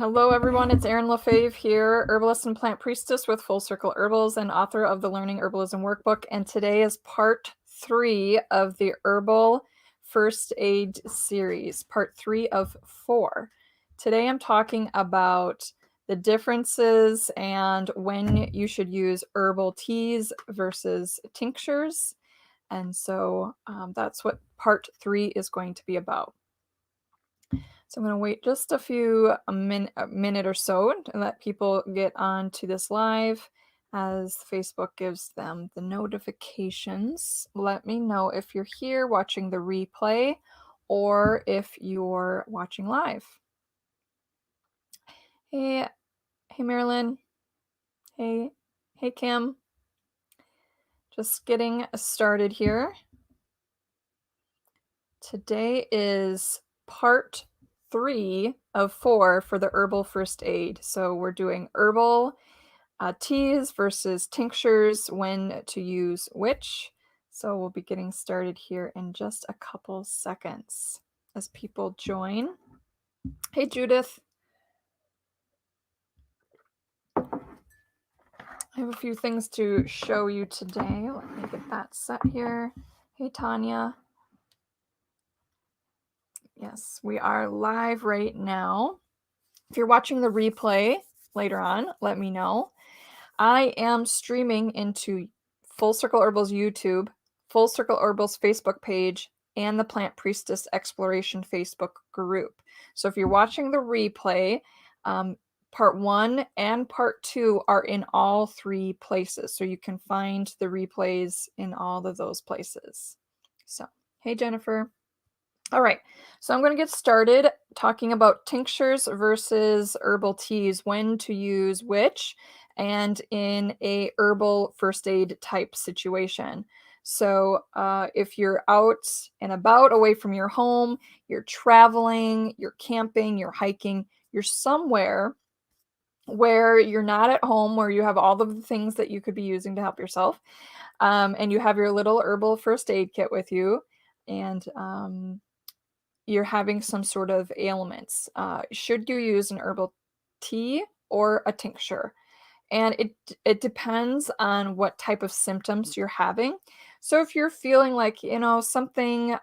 Hello everyone, it's Erin LaFave here, herbalist and plant priestess with Full Circle Herbals and author of the Learning Herbalism Workbook, and today is part 3 of the Herbal First Aid series, part 3 of 4. Today I'm talking about the differences and when you should use herbal teas versus tinctures, and so that's what part 3 is going to be about. So I'm going to wait just a minute or so to let people get onto this live as Facebook gives them the notifications. Let me know if you're here watching the replay or if you're watching live. Hey Marilyn. Hey Kim. Just getting started here. Today is part 3 of 4 for the Herbal First Aid. So we're doing herbal teas versus tinctures, when to use which. So we'll be getting started here in just a couple seconds as people join. Hey Judith. I have a few things to show you today. Let me get that set here. Hey Tanya. Yes, we are live right now. If you're watching the replay later on, let me know. I am streaming into Full Circle Herbals YouTube, Full Circle Herbals Facebook page, and the Plant Priestess Exploration Facebook group. So if you're watching the replay, part 1 and part 2 are in all 3 places. So you can find the replays in all of those places. So, hey Jennifer. All right, so I'm going to get started talking about tinctures versus herbal teas, when to use which, and in a herbal first aid type situation. So if you're out and about away from your home, you're traveling, you're camping, you're hiking, you're somewhere where you're not at home, where you have all of the things that you could be using to help yourself, and you have your little herbal first aid kit with you, and you're having some sort of ailments. Should you use an herbal tea or a tincture? And it depends on what type of symptoms you're having. So if you're feeling like, something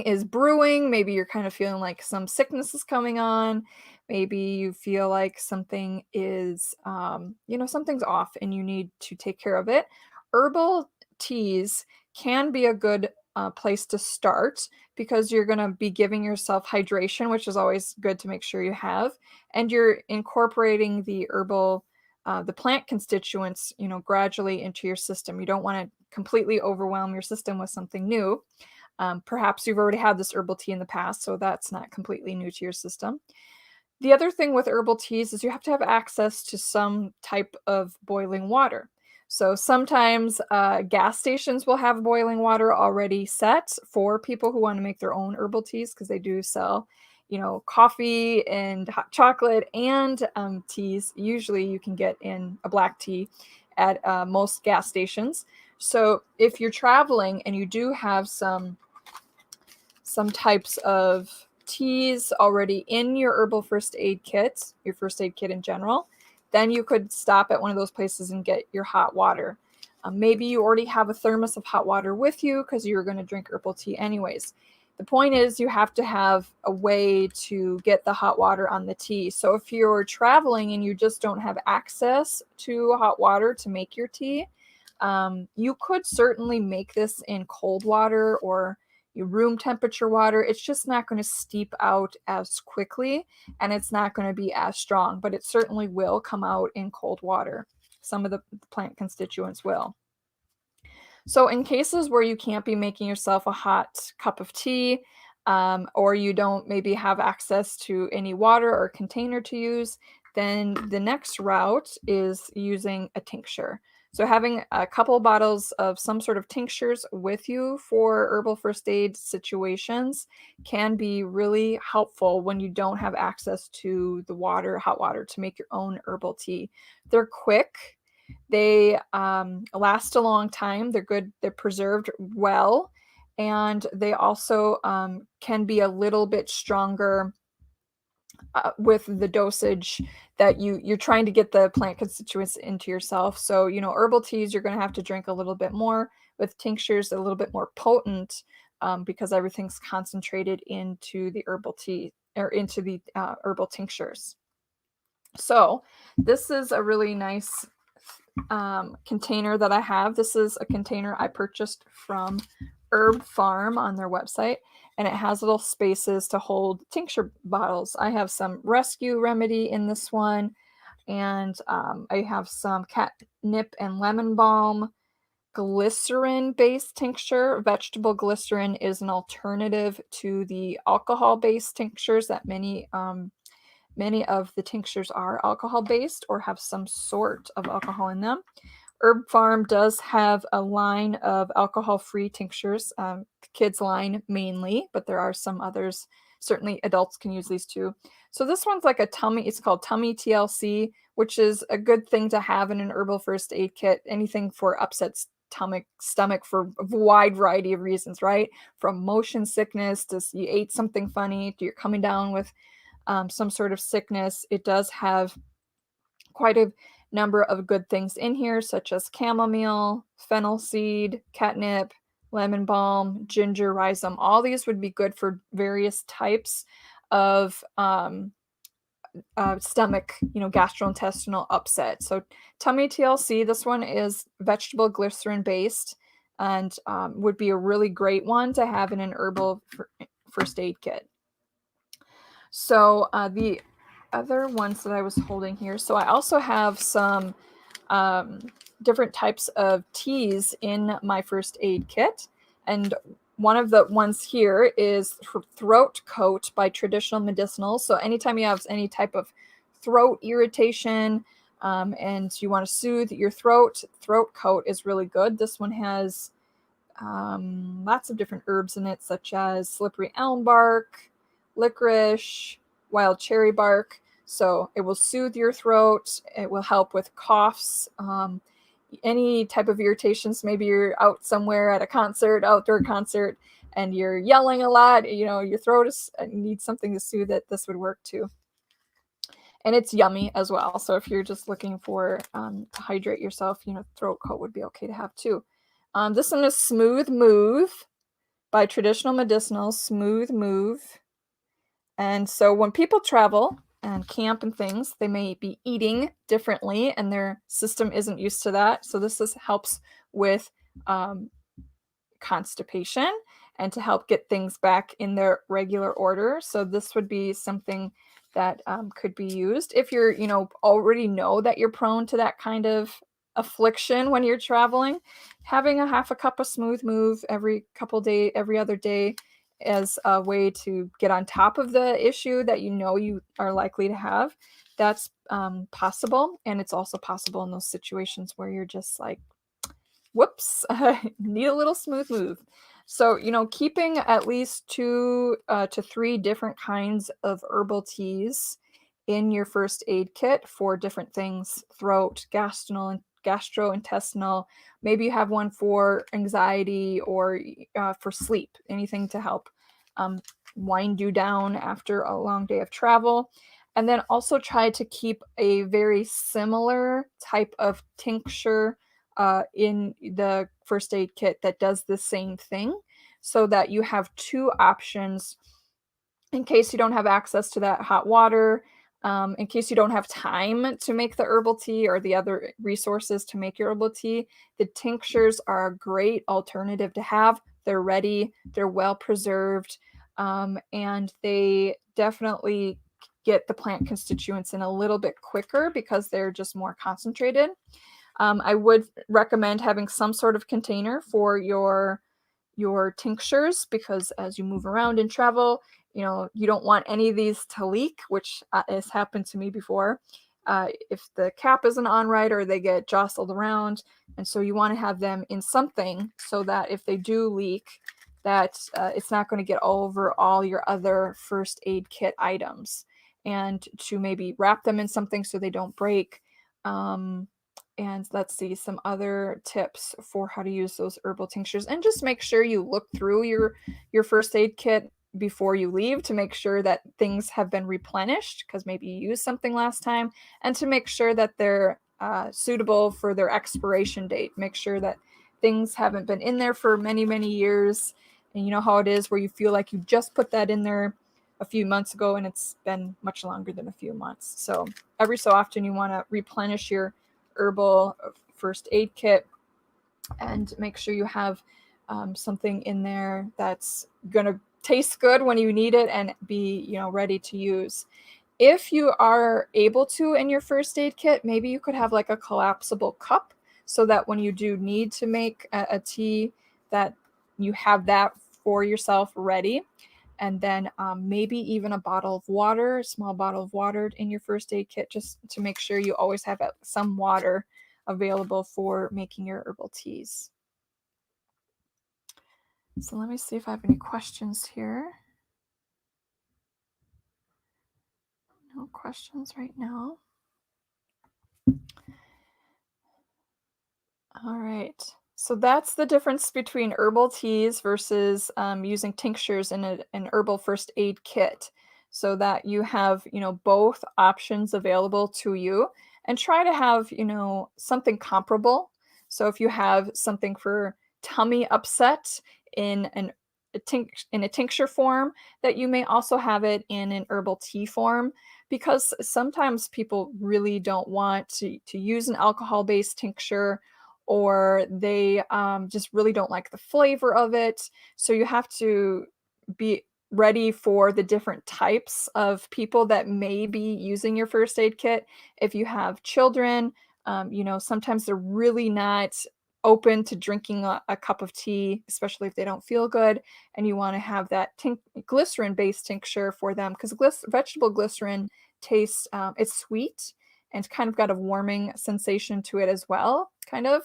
is brewing, maybe you're kind of feeling like some sickness is coming on, maybe you feel like something is, something's off and you need to take care of it. Herbal teas can be a good place to start, because you're going to be giving yourself hydration, which is always good to make sure you have, and you're incorporating the herbal, the plant constituents, gradually into your system. You don't want to completely overwhelm your system with something new. Perhaps you've already had this herbal tea in the past, so that's not completely new to your system. The other thing with herbal teas is you have to have access to some type of boiling water. So sometimes gas stations will have boiling water already set for people who want to make their own herbal teas, because they do sell, coffee and hot chocolate and teas. Usually you can get in a black tea at most gas stations. So if you're traveling and you do have some types of teas already in your herbal first aid kit, your first aid kit in general, then you could stop at one of those places and get your hot water. Maybe you already have a thermos of hot water with you because you're going to drink herbal tea anyways. The point is, you have to have a way to get the hot water on the tea. So if you're traveling and you just don't have access to hot water to make your tea, you could certainly make this in cold water or your room temperature water. It's just not going to steep out as quickly, and it's not going to be as strong, but it certainly will come out in cold water. Some of the plant constituents will. So in cases where you can't be making yourself a hot cup of tea, or you don't maybe have access to any water or container to use, then the next route is using a tincture. So having a couple bottles of some sort of tinctures with you for herbal first aid situations can be really helpful when you don't have access to the hot water to make your own herbal tea. They're quick. They last a long time. They're good. They're preserved well. And they also can be a little bit stronger with the dosage that you're trying to get the plant constituents into yourself. So, herbal teas, you're going to have to drink a little bit more. With tinctures, a little bit more potent, because everything's concentrated into the herbal tea or into the herbal tinctures. So this is a really nice container that I have. This is a container I purchased from Herb Farm on their website, and it has little spaces to hold tincture bottles. I have some rescue remedy in this one, and I have some catnip and lemon balm, glycerin based tincture. Vegetable glycerin is an alternative to the alcohol based tinctures that many of the tinctures are alcohol based or have some sort of alcohol in them. Herb Farm does have a line of alcohol-free tinctures, kids line mainly, but there are some others. Certainly adults can use these too. So this one's like a tummy, it's called Tummy TLC, which is a good thing to have in an Herbal First Aid Kit. Anything for upset stomach for a wide variety of reasons, right? From motion sickness to you ate something funny, to you're coming down with some sort of sickness. It does have quite a number of good things in here, such as chamomile, fennel seed, catnip, lemon balm, ginger, rhizome. All these would be good for various types of stomach, gastrointestinal upset. So tummy TLC, this one is vegetable glycerin based, and would be a really great one to have in an herbal first aid kit. So the other ones that I was holding here. So I also have some different types of teas in my first aid kit. And one of the ones here is Throat Coat by Traditional Medicinal. So anytime you have any type of throat irritation and you want to soothe your throat, Throat Coat is really good. This one has lots of different herbs in it, such as slippery elm bark, licorice, wild cherry bark. So it will soothe your throat. It will help with coughs, any type of irritations. Maybe you're out somewhere at a concert, outdoor concert, and you're yelling a lot. Your throat needs something to soothe it. This would work too. And it's yummy as well. So if you're just looking for to hydrate yourself, Throat Coat would be okay to have too. This one is Smooth Move by Traditional Medicinal. Smooth Move. And so when people travel and camp and things, they may be eating differently and their system isn't used to that. So this helps with constipation and to help get things back in their regular order. So this would be something that could be used if you're, already know that you're prone to that kind of affliction when you're traveling. Having a half a cup of Smooth Move every other day as a way to get on top of the issue that you are likely to have, that's possible. And it's also possible in those situations where you're just like, whoops, need a little Smooth Move. So, keeping at least 2 to 3 different kinds of herbal teas in your first aid kit for different things: throat, gastrointestinal. Maybe you have one for anxiety or for sleep, anything to help wind you down after a long day of travel. And then also try to keep a very similar type of tincture in the first aid kit that does the same thing, so that you have 2 options in case you don't have access to that hot water, in case you don't have time to make the herbal tea or the other resources to make your herbal tea. The tinctures are a great alternative to have. They're ready, they're well preserved, and they definitely get the plant constituents in a little bit quicker because they're just more concentrated. I would recommend having some sort of container for your tinctures, because as you move around and travel, you don't want any of these to leak, which has happened to me before. If the cap isn't on right, or they get jostled around, and so you want to have them in something so that if they do leak, that it's not going to get over all your other first aid kit items, and to maybe wrap them in something so they don't break. And let's see some other tips for how to use those herbal tinctures. And just make sure you look through your first aid kit before you leave to make sure that things have been replenished because maybe you used something last time, and to make sure that they're suitable for their expiration date. Make sure that things haven't been in there for many, many years. And you know how it is where you feel like you just put that in there a few months ago and it's been much longer than a few months. So every so often you want to replenish your herbal first aid kit and make sure you have something in there that's going to taste good when you need it and be, ready to use. If you are able to in your first aid kit, maybe you could have like a collapsible cup so that when you do need to make a tea, that you have that for yourself ready. And then maybe even a bottle of water, a small bottle of water in your first aid kit, just to make sure you always have some water available for making your herbal teas. So let me see if I have any questions here. No questions right now. All right. So that's the difference between herbal teas versus using tinctures in an herbal first aid kit, so that you have, both options available to you, and try to have, something comparable. So if you have something for tummy upset in in a tincture form, that you may also have it in an herbal tea form, because sometimes people really don't want to use an alcohol-based tincture, or they just really don't like the flavor of it. So you have to be ready for the different types of people that may be using your first aid kit. If you have children, sometimes they're really not open to drinking a cup of tea, especially if they don't feel good, and you want to have that glycerin-based tincture for them, because vegetable glycerin tastes, it's sweet and kind of got a warming sensation to it as well, kind of.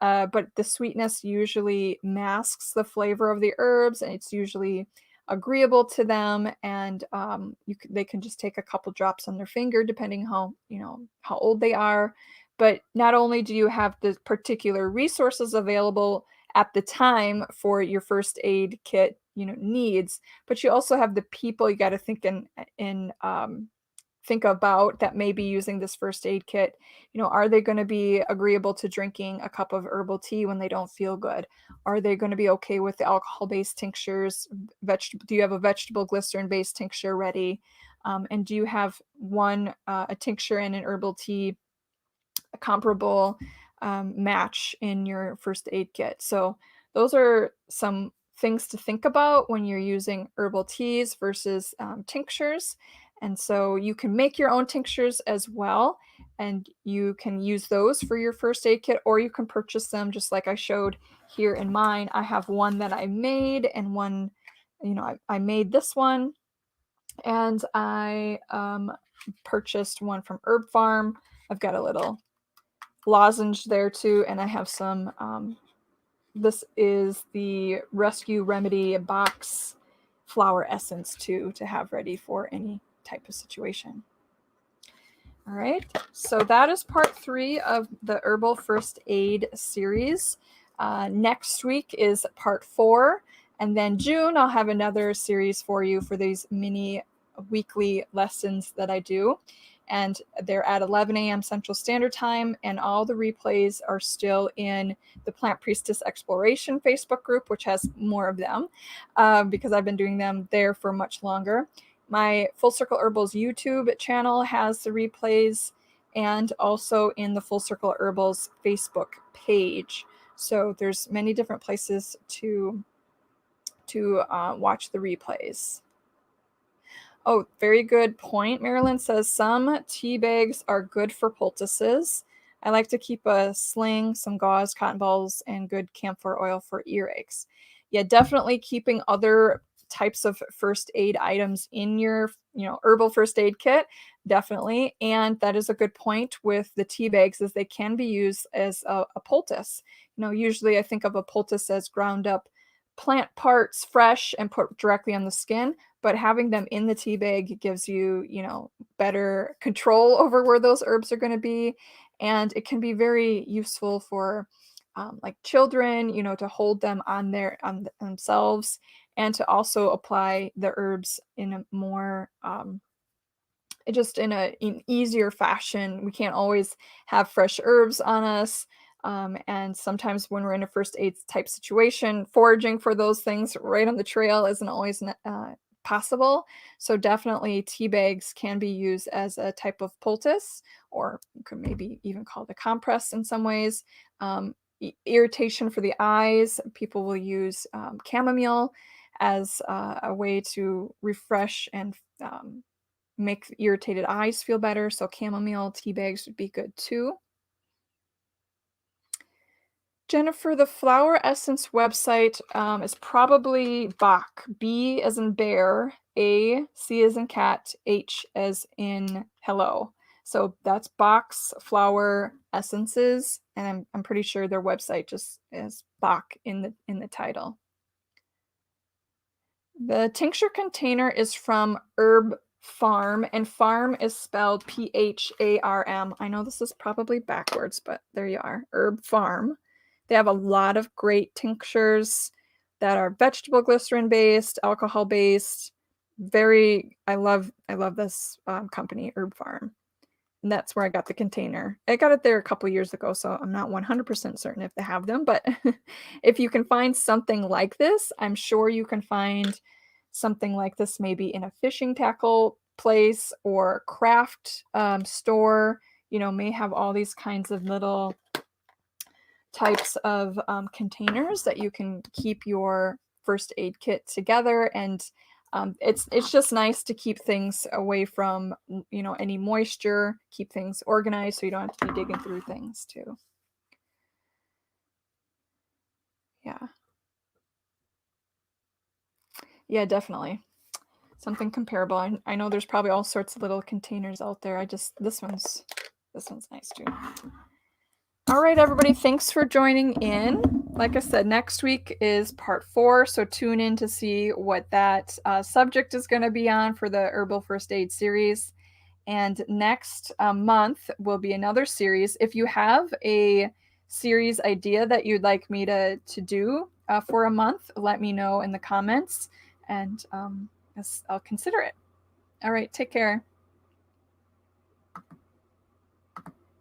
But the sweetness usually masks the flavor of the herbs, and it's usually agreeable to them. And they can just take a couple drops on their finger, depending how old they are. But not only do you have the particular resources available at the time for your first aid kit, needs, but you also have the people you got to think about that may be using this first aid kit. Are they going to be agreeable to drinking a cup of herbal tea when they don't feel good? Are they going to be okay with the alcohol-based tinctures? Do you have a vegetable glycerin-based tincture ready? And do you have a tincture and an herbal tea, a comparable match in your first aid kit? So those are some things to think about when you're using herbal teas versus tinctures. And so you can make your own tinctures as well, and you can use those for your first aid kit, or you can purchase them just like I showed here in mine. I have one that I made, and one, I made this one, and I purchased one from Herb Farm. I've got a little lozenge there too, and I have some, this is the Rescue Remedy box flower essence too, to have ready for any type of situation. All right, so that is part 3 of the Herbal First Aid series. Next week is part 4, and then June I'll have another series for you for these mini weekly lessons that I do. And they're at 11 a.m. Central Standard Time, and all the replays are still in the Plant Priestess Exploration Facebook group, which has more of them because I've been doing them there for much longer. My Full Circle Herbals YouTube channel has the replays, and also in the Full Circle Herbals Facebook page. So there's many different places to watch the replays. Oh, very good point. Marilyn says some tea bags are good for poultices. I like to keep a sling, some gauze, cotton balls, and good camphor oil for earaches. Yeah, definitely keeping other types of first aid items in your, herbal first aid kit, definitely. And that is a good point with the tea bags, as they can be used as a poultice. Usually I think of a poultice as ground up plant parts fresh and put directly on the skin, but having them in the tea bag gives you, better control over where those herbs are going to be. And it can be very useful for like children, to hold them on themselves. and to also apply the herbs in a more just in an easier fashion. We can't always have fresh herbs on us. And sometimes when we're in a first aid type situation, foraging for those things right on the trail isn't always possible. So definitely tea bags can be used as a type of poultice, or you could maybe even call it a compress in some ways. Irritation for the eyes, people will use chamomile as a way to refresh and make irritated eyes feel better. So chamomile tea bags would be good too. Jennifer, the flower essence website is probably Bach. B as in bear, A, C as in cat, H as in hello. So that's Bach's flower essences, and I'm pretty sure their website just is Bach in the title. The tincture container is from Herb Farm, and farm is spelled P-H-A-R-M. I know this is probably backwards, but there you are, Herb Farm. They have a lot of great tinctures that are vegetable glycerin based, alcohol based. I love this company, Herb Farm. And that's where I got the container. I got it there a couple years ago, so I'm not 100% certain if they have them, but if you can find something like this, I'm sure you can find something like this maybe in a fishing tackle place or craft store. You know, may have all these kinds of little types of containers that you can keep your first aid kit together, and it's just nice to keep things away from any moisture, keep things organized so you don't have to be digging through things too. Yeah, definitely something comparable. I know there's probably all sorts of little containers out there. This one's nice too. All right, everybody, thanks for joining in. Like I said, next week is part 4, so tune in to see what that subject is going to be on for the Herbal First Aid series. And next month will be another series. If you have a series idea that you'd like me to do for a month, let me know in the comments, and I'll consider it. All right, take care.